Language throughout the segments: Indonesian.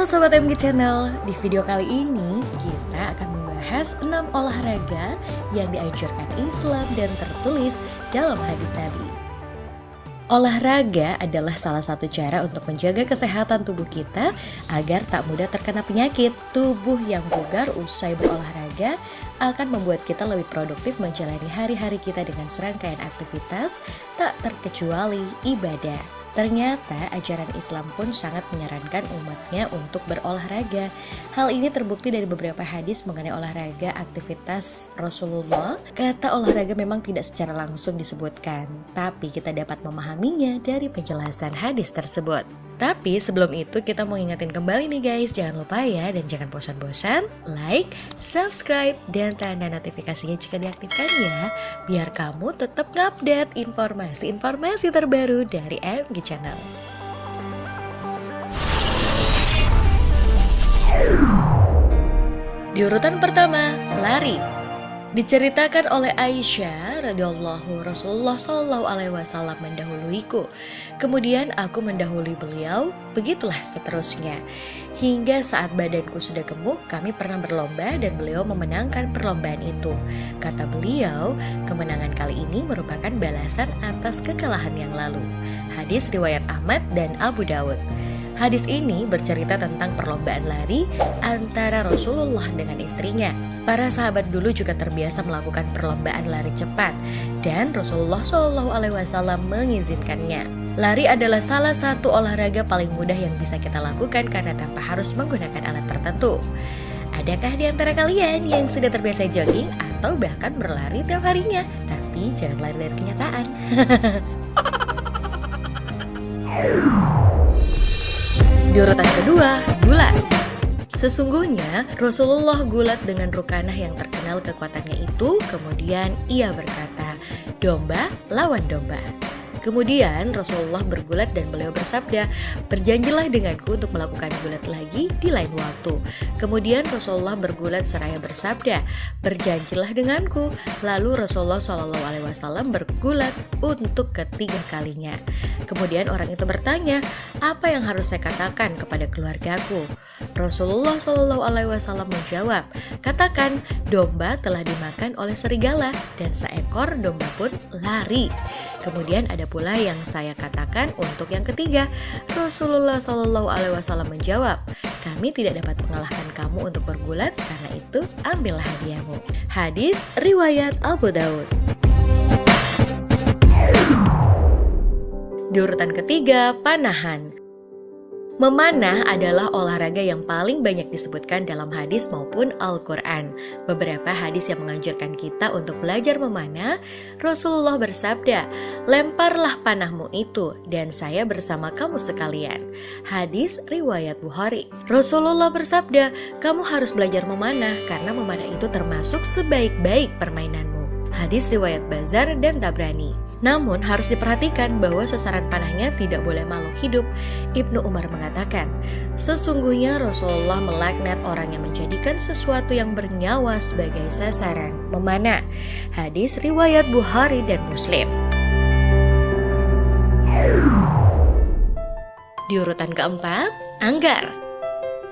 Sobat MG Channel, di video kali ini kita akan membahas 6 olahraga yang dianjurkan Islam dan tertulis dalam hadis Nabi. Olahraga adalah salah satu cara untuk menjaga kesehatan tubuh kita agar tak mudah terkena penyakit. Tubuh yang bugar usai berolahraga akan membuat kita lebih produktif menjalani hari-hari kita dengan serangkaian aktivitas, tak terkecuali ibadah. Ternyata ajaran Islam pun sangat menyarankan umatnya untuk berolahraga. Hal ini terbukti dari beberapa hadis mengenai olahraga aktivitas Rasulullah. Kata olahraga memang tidak secara langsung disebutkan, tapi kita dapat memahaminya dari penjelasan hadis tersebut. Tapi sebelum itu kita mau ingetin kembali nih guys, jangan lupa ya dan jangan bosan-bosan like, subscribe, dan tanda notifikasinya jika diaktifkan ya, biar kamu tetap ngupdate informasi-informasi terbaru dari MG Channel. Di urutan pertama, lari. Diceritakan oleh Aisyah radhiyallahu Rasulullah Shallallahu Alaihi Wasallam mendahuluiku, kemudian aku mendahului beliau, begitulah seterusnya. Hingga saat badanku sudah gemuk, kami pernah berlomba dan beliau memenangkan perlombaan itu. Kata beliau, kemenangan kali ini merupakan balasan atas kekalahan yang lalu. Hadis riwayat Ahmad dan Abu Dawud. Hadis ini bercerita tentang perlombaan lari antara Rasulullah dengan istrinya. Para sahabat dulu juga terbiasa melakukan perlombaan lari cepat dan Rasulullah Shallallahu Alaihi Wasallam mengizinkannya. Lari adalah salah satu olahraga paling mudah yang bisa kita lakukan karena tanpa harus menggunakan alat tertentu. Adakah di antara kalian yang sudah terbiasa jogging atau bahkan berlari tiap harinya? Tapi jangan lari dari kenyataan. Di urutan kedua, gulat. Sesungguhnya Rasulullah gulat dengan Rukanah yang terkenal kekuatannya itu, kemudian ia berkata, domba lawan domba. Kemudian Rasulullah bergulat dan beliau bersabda, berjanjilah denganku untuk melakukan gulat lagi di lain waktu. Kemudian Rasulullah bergulat seraya bersabda, berjanjilah denganku. Lalu Rasulullah SAW bergulat untuk ketiga kalinya. Kemudian orang itu bertanya, apa yang harus saya katakan kepada keluargaku? Rasulullah SAW menjawab, katakan domba telah dimakan oleh serigala dan seekor domba pun lari. Kemudian ada pula yang saya katakan untuk yang ketiga. Rasulullah SAW menjawab, kami tidak dapat mengalahkan kamu untuk bergulat, karena itu ambillah hadiahmu. Hadis riwayat Abu Dawud. Di urutan ketiga, panahan. Memanah adalah olahraga yang paling banyak disebutkan dalam hadis maupun Al-Quran. Beberapa hadis yang menganjurkan kita untuk belajar memanah, Rasulullah bersabda, lemparlah panahmu itu dan saya bersama kamu sekalian. Hadis riwayat Bukhari. Rasulullah bersabda, kamu harus belajar memanah karena memanah itu termasuk sebaik-baik permainanmu. Hadis riwayat Bazar dan Tabrani. Namun harus diperhatikan bahwa sasaran panahnya tidak boleh makhluk hidup. Ibnu Umar mengatakan, sesungguhnya Rasulullah melaknat orang yang menjadikan sesuatu yang bernyawa sebagai sasaran memanah. Hadis riwayat Bukhari dan Muslim. Di urutan keempat, anggar.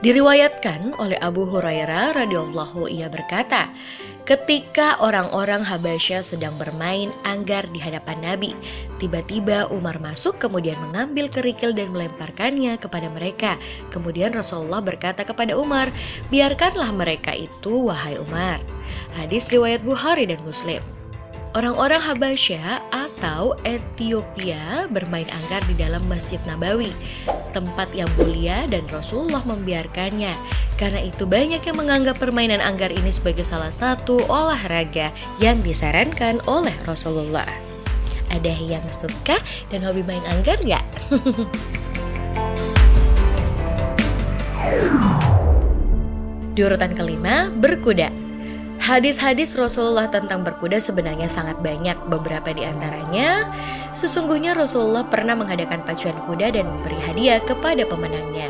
Diriwayatkan oleh Abu Hurairah radhiyallahu ia berkata, ketika orang-orang Habasyah sedang bermain anggar di hadapan Nabi, tiba-tiba Umar masuk kemudian mengambil kerikil dan melemparkannya kepada mereka. Kemudian Rasulullah berkata kepada Umar, biarkanlah mereka itu wahai Umar. Hadis riwayat Bukhari dan Muslim. Orang-orang Habasyah atau Ethiopia bermain anggar di dalam Masjid Nabawi, tempat yang mulia dan Rasulullah membiarkannya. Karena itu banyak yang menganggap permainan anggar ini sebagai salah satu olahraga yang disarankan oleh Rasulullah. Ada yang suka dan hobi main anggar nggak? Di urutan kelima, berkuda. Hadis-hadis Rasulullah tentang berkuda sebenarnya sangat banyak. Beberapa di antaranya, sesungguhnya Rasulullah pernah mengadakan pacuan kuda dan memberi hadiah kepada pemenangnya.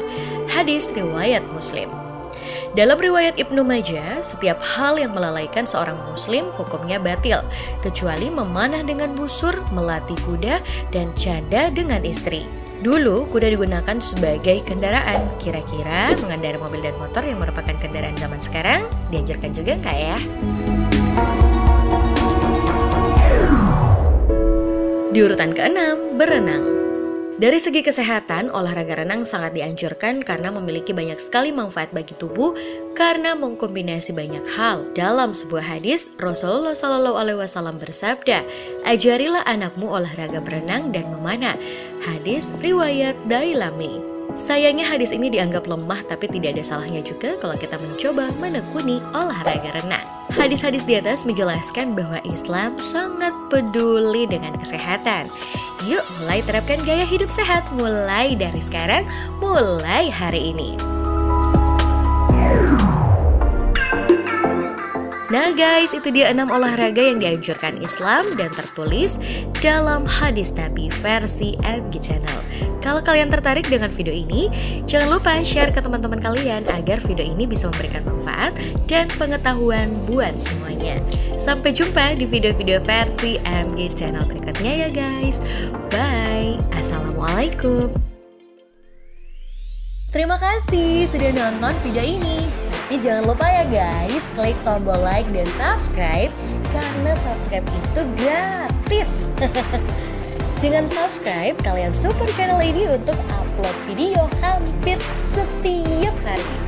Hadis riwayat Muslim. Dalam riwayat Ibnu Majah, setiap hal yang melalaikan seorang muslim hukumnya batil, kecuali memanah dengan busur, melatih kuda, dan canda dengan istri. Dulu, kuda digunakan sebagai kendaraan. Kira-kira mengendarai mobil dan motor yang merupakan kendaraan zaman sekarang dianjurkan juga nggak ya? Di urutan ke-6, berenang. Dari segi kesehatan, olahraga renang sangat dianjurkan karena memiliki banyak sekali manfaat bagi tubuh karena mengkombinasi banyak hal. Dalam sebuah hadis, Rasulullah SAW bersabda, "Ajarilah anakmu olahraga berenang dan memanah." Hadis riwayat Dailami. Sayangnya hadis ini dianggap lemah, tapi tidak ada salahnya juga kalau kita mencoba menekuni olahraga renang. Hadis-hadis di atas menjelaskan bahwa Islam sangat peduli dengan kesehatan. Yuk mulai terapkan gaya hidup sehat mulai dari sekarang, mulai hari ini. Nah guys, itu dia 6 olahraga yang dianjurkan Islam dan tertulis dalam hadis Nabi versi MG Channel. Kalau kalian tertarik dengan video ini, jangan lupa share ke teman-teman kalian agar video ini bisa memberikan manfaat dan pengetahuan buat semuanya. Sampai jumpa di video-video versi MG Channel berikutnya ya guys. Bye. Assalamualaikum. Terima kasih sudah nonton video ini. Tapi jangan lupa ya guys, klik tombol like dan subscribe karena subscribe itu gratis. Dengan subscribe, kalian support channel ini untuk upload video hampir setiap hari.